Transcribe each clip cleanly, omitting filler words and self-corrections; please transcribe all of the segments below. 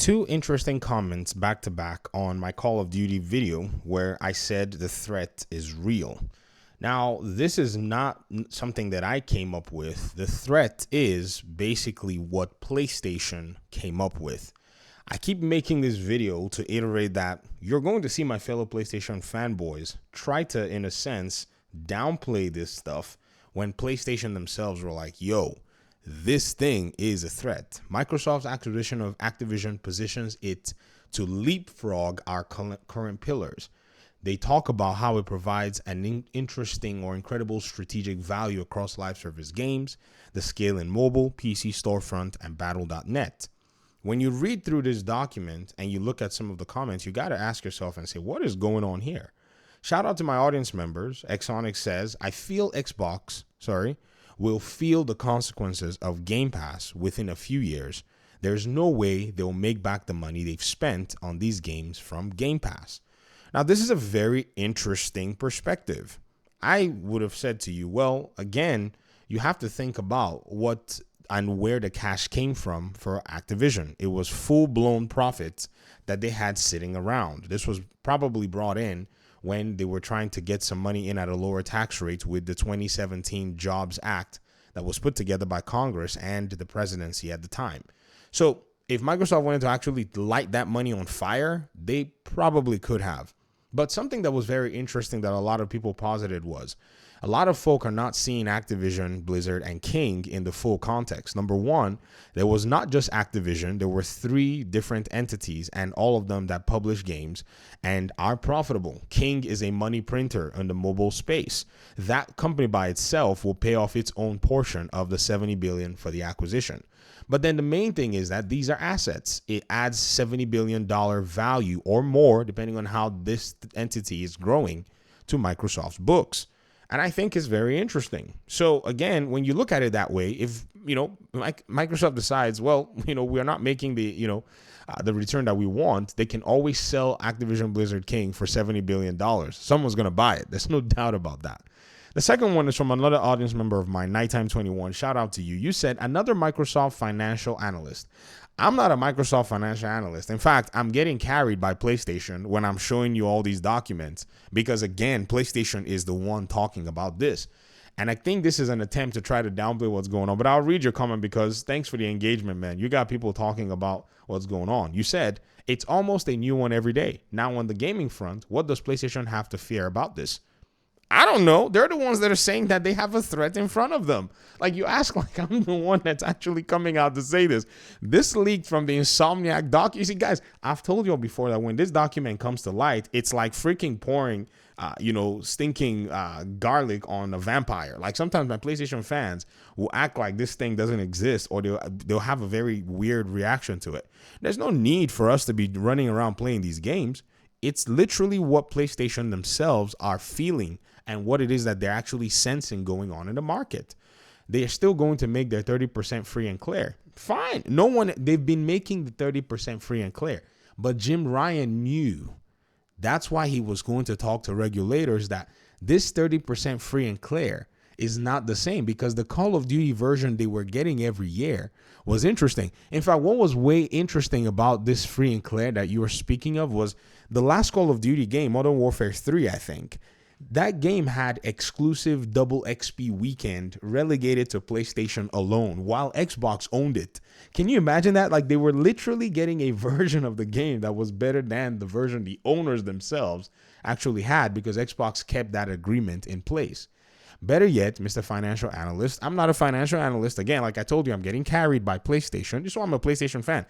two interesting comments back to back on my Call of Duty video where I said the threat is real. Now, this is not something that I came up with. The threat is basically what PlayStation came up with. I keep making this video to iterate that you're going to see my fellow PlayStation fanboys try to, in a sense, downplay this stuff when PlayStation themselves were like, yo, this thing is a threat. Microsoft's acquisition of Activision positions it to leapfrog our current pillars. They talk about how it provides an interesting or incredible strategic value across live service games, the scale in mobile, PC storefront, and battle.net. When you read through this document and you look at some of the comments, you got to ask yourself and say, what is going on here? Shout out to my audience members. Exonic says, I feel Xbox will feel the consequences of Gamepass within a few years. There's no way they'll make back the money they've spent on these games from Gamepass. Now, this is a very interesting perspective. I would have said to you, well, again, you have to think about what and where the cash came from for Activision. It was full-blown profits that they had sitting around. This was probably brought in when they were trying to get some money in at a lower tax rate with the 2017 Jobs Act that was put together by Congress and the presidency at the time. So if Microsoft wanted to actually light that money on fire, they probably could have. But something that was very interesting that a lot of people posited was a lot of folk are not seeing Activision, Blizzard, and King in the full context. Number one, there was not just Activision. There were three different entities, and all of them that publish games and are profitable. King is a money printer in the mobile space. That company by itself will pay off its own portion of the $70 billion for the acquisition. But then the main thing is that these are assets. It adds $70 billion value or more, depending on how this entity is growing, to Microsoft's books. And I think it's very interesting. So again, when you look at it that way, if, Microsoft decides, well, we're not making the return that we want, they can always sell Activision Blizzard King for $70 billion. Someone's going to buy it. There's no doubt about that. The second one is from another audience member of mine, Nighttime21. Shout out to you. You said another Microsoft financial analyst. I'm not a Microsoft financial analyst. In fact, I'm getting carried by PlayStation when I'm showing you all these documents because, again, PlayStation is the one talking about this. And I think this is an attempt to try to downplay what's going on. But I'll read your comment because thanks for the engagement, man. You got people talking about what's going on. You said it's almost a new one every day. Now, on the gaming front, what does PlayStation have to fear about this? I don't know. They're the ones that are saying that they have a threat in front of them. Like, you ask like I'm the one that's actually coming out to say this. This leaked from the Insomniac doc. You see, guys, I've told you all before that when this document comes to light, it's like freaking pouring, stinking garlic on a vampire. Like, sometimes my PlayStation fans will act like this thing doesn't exist, or they'll have a very weird reaction to it. There's no need for us to be running around playing these games. It's literally what PlayStation themselves are feeling and what it is that they're actually sensing going on in the market. They are still going to make their 30% free and clear. Fine. They've been making the 30% free and clear. But Jim Ryan knew. That's why he was going to talk to regulators that this 30% free and clear is not the same, because the Call of Duty version they were getting every year was interesting. In fact, what was way interesting about this free and clear that you were speaking of was the last Call of Duty game, Modern Warfare 3, I think. That game had exclusive double XP weekend relegated to PlayStation alone while Xbox owned it. Can you imagine that? Like, they were literally getting a version of the game that was better than the version the owners themselves actually had, because Xbox kept that agreement in place. Better yet, Mr. Financial Analyst, I'm not a financial analyst. Again, like I told you, I'm getting carried by PlayStation. Just so I'm a PlayStation fan.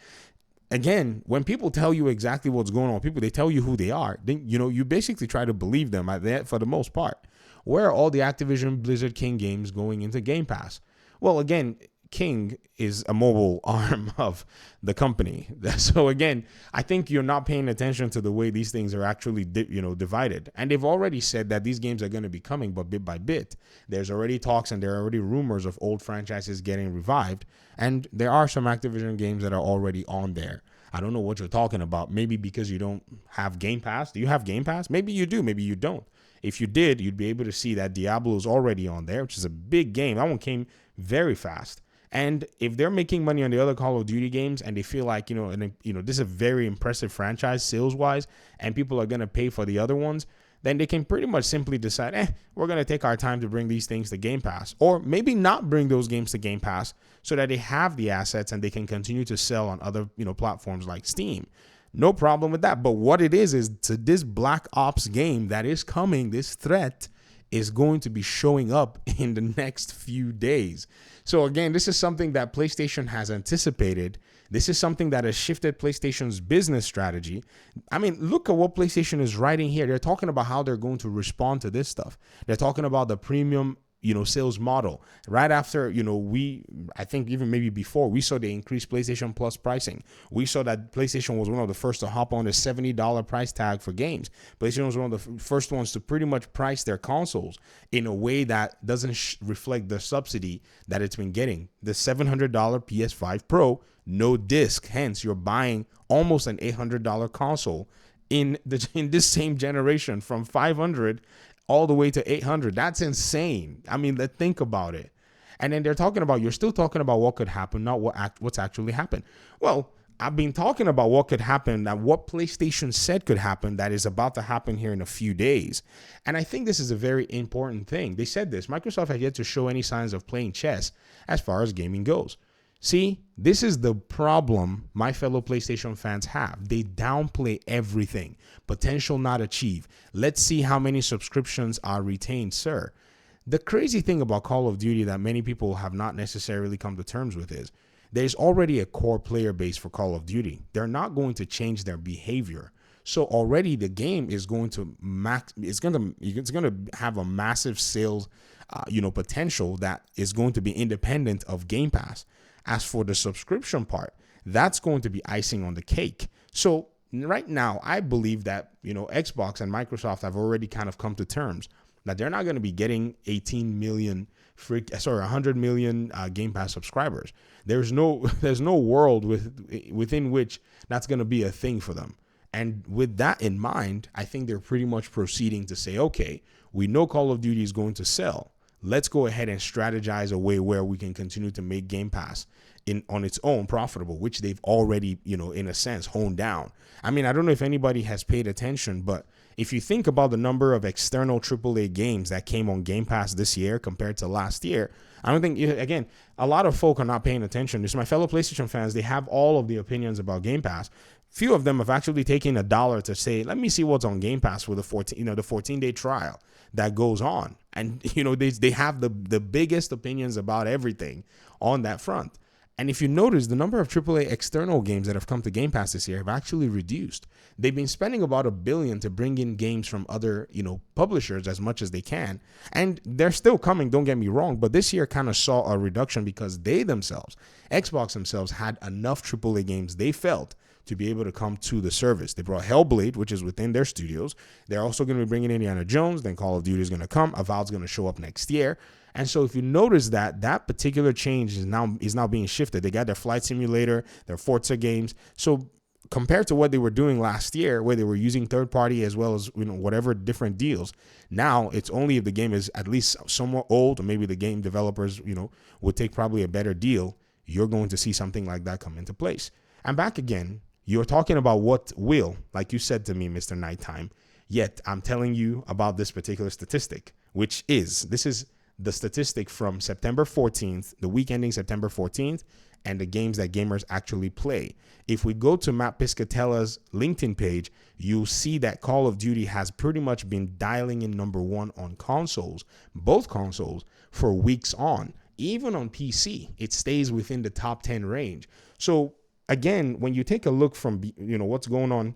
Again, when people tell you exactly what's going on with people, they tell you who they are. Then, you basically try to believe them for the most part. Where are all the Activision Blizzard King games going into Game Pass? Well, again, King is a mobile arm of the company. So again, I think you're not paying attention to the way these things are actually, divided. And they've already said that these games are going to be coming, but bit by bit. There's already talks and there are already rumors of old franchises getting revived. And there are some Activision games that are already on there. I don't know what you're talking about. Maybe because you don't have Game Pass. Do you have Game Pass? Maybe you do. Maybe you don't. If you did, you'd be able to see that Diablo is already on there, which is a big game. That one came very fast. And if they're making money on the other Call of Duty games and they feel like, this is a very impressive franchise sales wise and people are going to pay for the other ones, then they can pretty much simply decide, we're going to take our time to bring these things to Game Pass, or maybe not bring those games to Game Pass so that they have the assets and they can continue to sell on other, platforms like Steam. No problem with that. But what it is to this Black Ops game that is coming, this threat is going to be showing up in the next few days. So again, this is something that PlayStation has anticipated. This is something that has shifted PlayStation's business strategy. I mean, look at what PlayStation is writing here. They're talking about how they're going to respond to this stuff. They're talking about the premium sales model. Right after, I think even maybe before, we saw the increased PlayStation Plus pricing. We saw that PlayStation was one of the first to hop on the $70 price tag for games. PlayStation was one of the first ones to pretty much price their consoles in a way that doesn't reflect the subsidy that it's been getting. The $700 PS5 Pro, no disc. Hence, you're buying almost an $800 console in this same generation from $500 all the way to $800. That's insane. I mean, let's think about it. And then you're still talking about what could happen, not what's actually happened. Well, I've been talking about what could happen, that what PlayStation said could happen, that is about to happen here in a few days. And I think this is a very important thing. They said this: Microsoft has yet to show any signs of playing chess as far as gaming goes. See, this is the problem my fellow PlayStation fans have. They downplay everything. Potential not achieved. Let's see how many subscriptions are retained, sir. The crazy thing about Call of Duty that many people have not necessarily come to terms with is there's already a core player base for Call of Duty. They're not going to change their behavior. So already the game is going to it's going to have a massive sales potential that is going to be independent of Game Pass. As for the subscription part, that's going to be icing on the cake. So right now, I believe that, Xbox and Microsoft have already kind of come to terms that they're not going to be getting 100 million Game Pass subscribers. There's no world within which that's going to be a thing for them. And with that in mind, I think they're pretty much proceeding to say, okay, we know Call of Duty is going to sell. Let's go ahead and strategize a way where we can continue to make Game Pass on its own profitable, which they've already, in a sense, honed down. I mean, I don't know if anybody has paid attention, but if you think about the number of external AAA games that came on Game Pass this year compared to last year, I don't think, again, a lot of folk are not paying attention. Just my fellow PlayStation fans, they have all of the opinions about Game Pass. Few of them have actually taken $1 to say, let me see what's on Game Pass for the 14-day trial that goes on. And, they have the biggest opinions about everything on that front. And if you notice, the number of AAA external games that have come to Game Pass this year have actually reduced. They've been spending about $1 billion to bring in games from other, publishers as much as they can. And they're still coming, don't get me wrong, but this year kind of saw a reduction because Xbox themselves had enough AAA games they felt to be able to come to the service. They brought Hellblade, which is within their studios. They're also going to be bringing Indiana Jones. Then Call of Duty is going to come. Avowed's going to show up next year. And so if you notice that particular change is now being shifted. They got their Flight Simulator, their Forza games. So compared to what they were doing last year, where they were using third party as well as whatever different deals, now it's only if the game is at least somewhat old, or maybe the game developers would take probably a better deal, you're going to see something like that come into place. And back again, you're talking about what will, like you said to me, Mr. Nighttime, yet I'm telling you about this particular statistic, this is the statistic from September 14th, the week ending September 14th, and the games that gamers actually play. If we go to Matt Piscatella's LinkedIn page, you'll see that Call of Duty has pretty much been dialing in number one on consoles, both consoles, for weeks on. Even on PC, it stays within the top 10 range. So again, when you take a look from what's going on,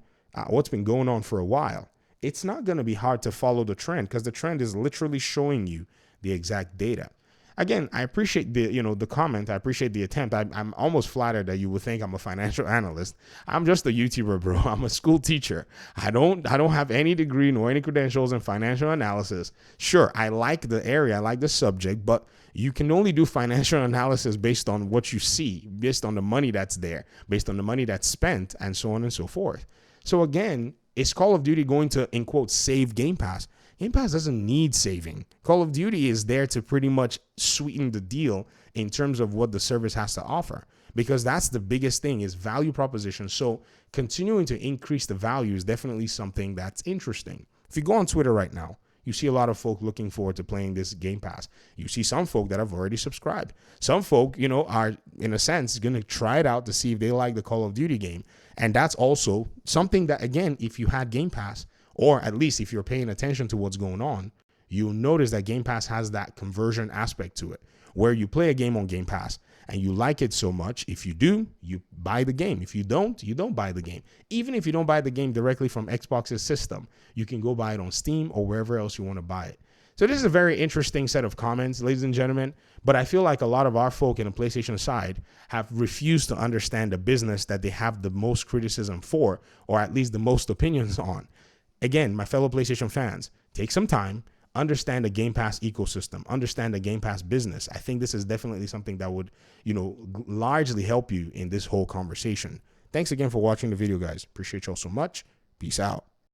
what's been going on for a while, it's not going to be hard to follow the trend because the trend is literally showing you the exact data. Again, I appreciate the comment. I appreciate the attempt. I'm almost flattered that you would think I'm a financial analyst. I'm just a YouTuber, bro. I'm a school teacher. I don't have any degree nor any credentials in financial analysis. Sure, I like the area, I like the subject, but you can only do financial analysis based on what you see, based on the money that's there, based on the money that's spent, and so on and so forth. So again, is Call of Duty going to, in quotes, save Game Pass? Game Pass doesn't need saving. Call of Duty is there to pretty much sweeten the deal in terms of what the service has to offer, because that's the biggest thing, is value proposition. So continuing to increase the value is definitely something that's interesting. If you go on Twitter right now, you see a lot of folk looking forward to playing this Game Pass. You see some folk that have already subscribed. Some folk, are in a sense going to try it out to see if they like the Call of Duty game. And that's also something that, again, if you had Game Pass, or at least if you're paying attention to what's going on, you'll notice that Game Pass has that conversion aspect to it, where you play a game on Game Pass and you like it so much. If you do, you buy the game. If you don't, you don't buy the game. Even if you don't buy the game directly from Xbox's system, you can go buy it on Steam or wherever else you want to buy it. So this is a very interesting set of comments, ladies and gentlemen, but I feel like a lot of our folk in the PlayStation side have refused to understand the business that they have the most criticism for, or at least the most opinions on. Again, my fellow PlayStation fans, take some time, understand the Game Pass ecosystem, understand the Game Pass business. I think this is definitely something that would, largely help you in this whole conversation. Thanks again for watching the video, guys. Appreciate y'all so much. Peace out.